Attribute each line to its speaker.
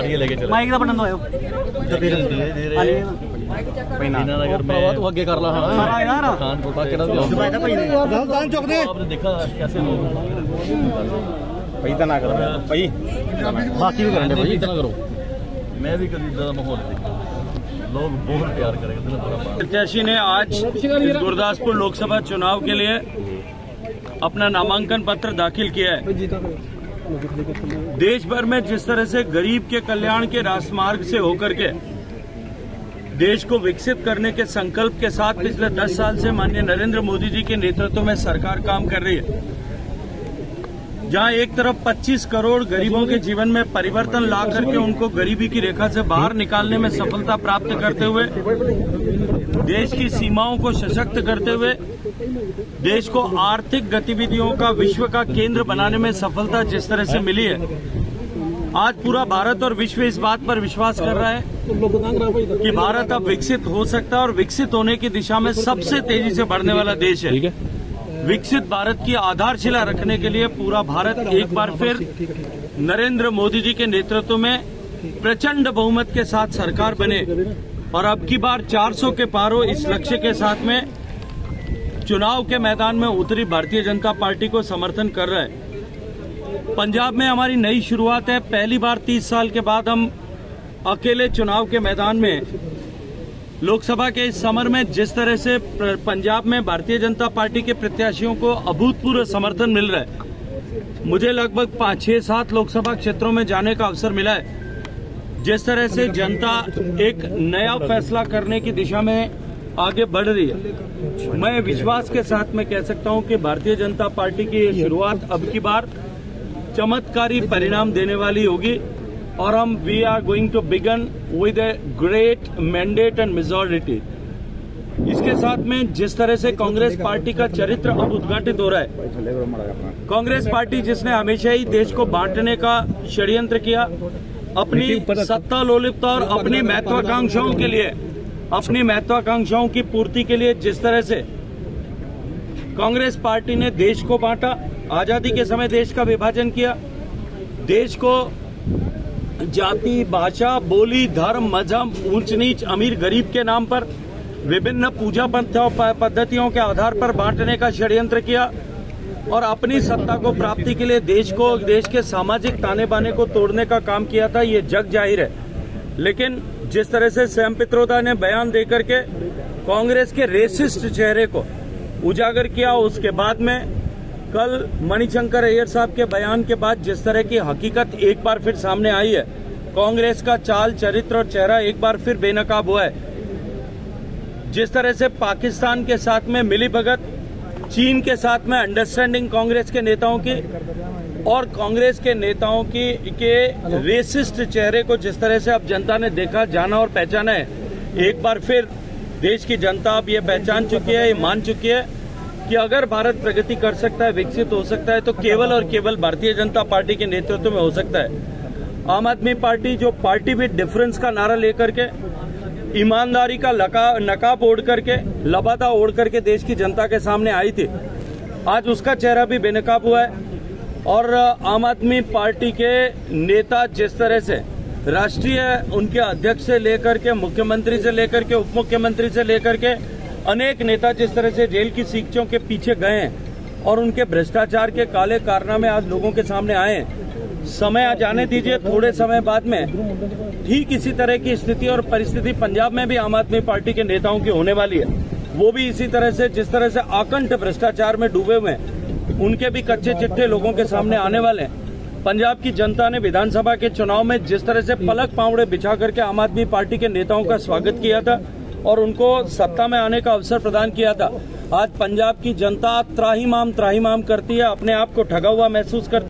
Speaker 1: ये लेके चले
Speaker 2: माइक का बटन दबाओ
Speaker 1: तो धीरे धीरे नगर में तो आगे कर रहा
Speaker 2: सारा यार
Speaker 1: राजस्थान चौक दे आपने देखा कैसे लोग
Speaker 3: भाई इतना करो भाई बाकी भी करेंगे भाई
Speaker 1: इतना करो मैं भी कभी ज्यादा माहौल लोग बहुत प्यार करेंगे।
Speaker 4: प्रत्याशी ने आज इस गुरदासपुर लोकसभा चुनाव के लिए अपना नामांकन पत्र दाखिल किया है। देश भर में जिस तरह से गरीब के कल्याण के राजमार्ग से होकर के देश को विकसित करने के संकल्प के साथ पिछले 10 साल से माननीय नरेंद्र मोदी जी के नेतृत्व में सरकार काम कर रही है, जहां एक तरफ 25 करोड़ गरीबों के जीवन में परिवर्तन ला करके उनको गरीबी की रेखा से बाहर निकालने में सफलता प्राप्त करते हुए, देश की सीमाओं को सशक्त करते हुए, देश को आर्थिक गतिविधियों का विश्व का केंद्र बनाने में सफलता जिस तरह से मिली है, आज पूरा भारत और विश्व इस बात पर विश्वास कर रहा है कि भारत अब विकसित हो सकता है और विकसित होने की दिशा में सबसे तेजी से बढ़ने वाला देश है। विकसित भारत की आधारशिला रखने के लिए पूरा भारत एक बार फिर नरेंद्र मोदी जी के नेतृत्व में प्रचंड बहुमत के साथ सरकार बने और अब की बार 400 के पार हो, इस लक्ष्य के साथ में चुनाव के मैदान में उतरी भारतीय जनता पार्टी को समर्थन कर रहा है। पंजाब में हमारी नई शुरुआत है। पहली बार 30 साल के बाद हम अकेले चुनाव के मैदान में लोकसभा के इस समर में जिस तरह से पंजाब में भारतीय जनता पार्टी के प्रत्याशियों को अभूतपूर्व समर्थन मिल रहा है। मुझे लगभग 5-6-7 लोकसभा क्षेत्रों में जाने का अवसर मिला है। जिस तरह से जनता एक नया फैसला करने की दिशा में आगे बढ़ रही है, मैं विश्वास के साथ में कह सकता हूं कि भारतीय जनता पार्टी की ये शुरुआत अब की बार चमत्कारी परिणाम देने वाली होगी और हम we are going to begin with a great mandate and majority. इसके साथ में जिस तरह से कांग्रेस पार्टी का चरित्र अब उद्घाटित हो रहा है, कांग्रेस पार्टी जिसने हमेशा ही देश को बांटने का षड्यंत्र किया, अपनी सत्ता लोलुपता और अपनी महत्वाकांक्षाओं के लिए, अपनी महत्वाकांक्षाओं की पूर्ति के लिए जिस तरह से कांग्रेस पार्टी ने देश को बांटा, आजादी के समय देश का विभाजन किया, देश को जाति, भाषा, बोली, धर्म, मजहब, ऊंच नीच, अमीर गरीब के नाम पर विभिन्न पूजा पद्धतियों के आधार पर बांटने का षड्यंत्र किया और अपनी सत्ता को प्राप्ति के लिए देश के सामाजिक ताने बाने को तोड़ने का काम किया था। ये जग जाहिर है। लेकिन जिस तरह से सैम पित्रोदा ने बयान देकर के कांग्रेस के रेसिस्ट चेहरे को उजागर किया, उसके बाद में कल मणिशंकर अय्यर साहब के बयान के बाद जिस तरह की हकीकत एक बार फिर सामने आई है, कांग्रेस का चाल, चरित्र और चेहरा एक बार फिर बेनकाब हुआ है। जिस तरह से पाकिस्तान के साथ में मिलीभगत, चीन के साथ में अंडरस्टैंडिंग कांग्रेस के नेताओं की और कांग्रेस के नेताओं के रेसिस्ट चेहरे को जिस तरह से अब जनता ने देखा, जाना और पहचाना है, एक बार फिर देश की जनता अब ये पहचान चुकी है, ये मान चुकी है कि अगर भारत प्रगति कर सकता है, विकसित हो सकता है, तो केवल और केवल भारतीय जनता पार्टी के नेतृत्व में हो सकता है। आम आदमी पार्टी जो पार्टी विद डिफरेंस का नारा लेकर के, ईमानदारी का नकाब ओढ़ करके, लबादा ओढ़ करके देश की जनता के सामने आई थी, आज उसका चेहरा भी बेनकाब हुआ है। और आम आदमी पार्टी के नेता जिस तरह से राष्ट्रीय उनके अध्यक्ष से लेकर के, मुख्यमंत्री से लेकर के, उप मुख्यमंत्री से लेकर के अनेक नेता जिस तरह से जेल की सीखों के पीछे गए हैं और उनके भ्रष्टाचार के काले कारनामे आज लोगों के सामने आए हैं, समय आ जाने दीजिए, थोड़े समय बाद में ठीक इसी तरह की स्थिति और परिस्थिति पंजाब में भी आम आदमी पार्टी के नेताओं की होने वाली है। वो भी इसी तरह से जिस तरह से आकंठ भ्रष्टाचार में डूबे हुए हैं, उनके भी कच्चे चिट्ठे लोगों के सामने आने वाले हैं। पंजाब की जनता ने विधानसभा के चुनाव में जिस तरह से पलक पावड़े बिछा करके आम आदमी पार्टी के नेताओं का स्वागत किया था और उनको सत्ता में आने का अवसर प्रदान किया था, आज पंजाब की जनता त्राहिमाम करती है, अपने आप को ठगा हुआ महसूस करती है।